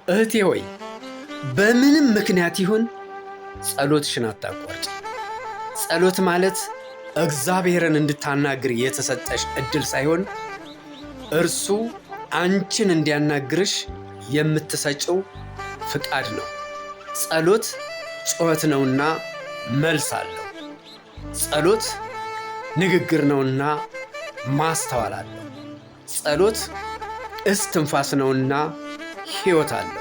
እህቴ ሆይ በምንም ምክንያት ይሁን ጸሎትሽን አታቋርጪ። ጸሎት ማለት እግዚአብሔርን እንድታናግር የተሰጠሽ ዕድል ሳይሆን እርሱ አንቺን እንዲያናግርሽ የምትሰጪው ፍቃድ ነው። ጸሎት ጩኸት ነውና መልስ አለው። ጸሎት ንግግር ነውና ማስተዋል አለው። ጸሎት እስትንፋስ ነውና ሕይወት አለው።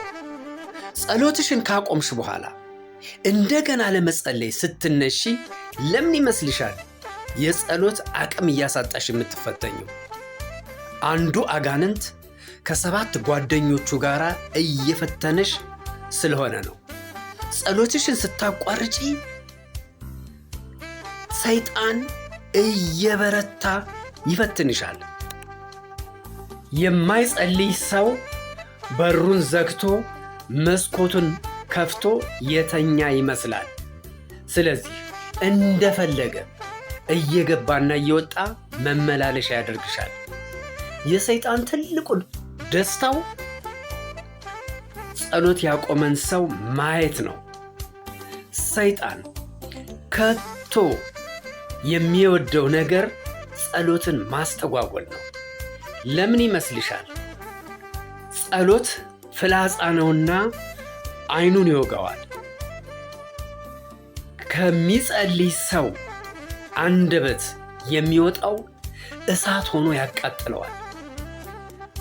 ጸሎትሽን ካቆምሽ በኋላ እንደገና ለመጸለይ ስትነሺ ለምን ይመስልሻል የጸሎት አቅም እያሳጣሽ የምትፈተኘው? አንዱ አጋንንት ከ7 ጓደኞቹ ጋር እየፈተነሽ ስለሆነ ነው። ጸሎትሽን ስታቋርጪ ሰይጣን እየበረታ ይፈትንሻል። የማይጸልይ ሰው በሩን ዘግቶ መስኮቱን ከፍቶ የተኛ ይመስላል። ስለዚህ እንደፈለገ እየገባና እየወጣ መመላለሻ ያደርግሻል። የሰይጣን ትልቁ ደስታው ጸሎት ያቆመን ሰው ማየት ነው። ሰይጣን ከቶ የሚወደው ነገር ጸሎትን ማስተጓጎል ነው። ለምን ይመስልሻል? ጸሎት ፍላጻ ነውና ዓይኑን ይወጋዋል። ከሚጸልይ ሰው አንደበት የሚወጣው እሳት ሆኖ ያቃጥለዋል።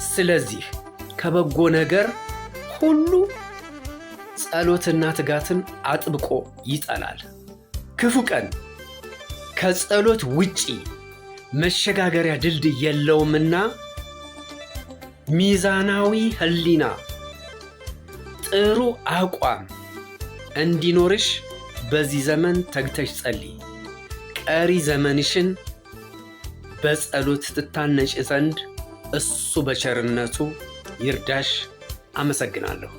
ስለዚህ ከበጎ ነገር ሁሉ ጸሎትና ትጋትን አጥብቆ ይጠላል። ክፉ ቀን ከጸሎት ውጪ መሸጋገሪያ ድልድይ የለውምና ሚዛናዊ ሕሊና፣ ጥሩ አቋም እንዲኖርሽ በዚህ ዘመን ተግተሽ ጸልይ። ቀሪ ዘመንሽን በጸሎት ትታነጭ ዘንድ እሱ በቸርነቱ ይርዳሽ። አመሰግናለሁ።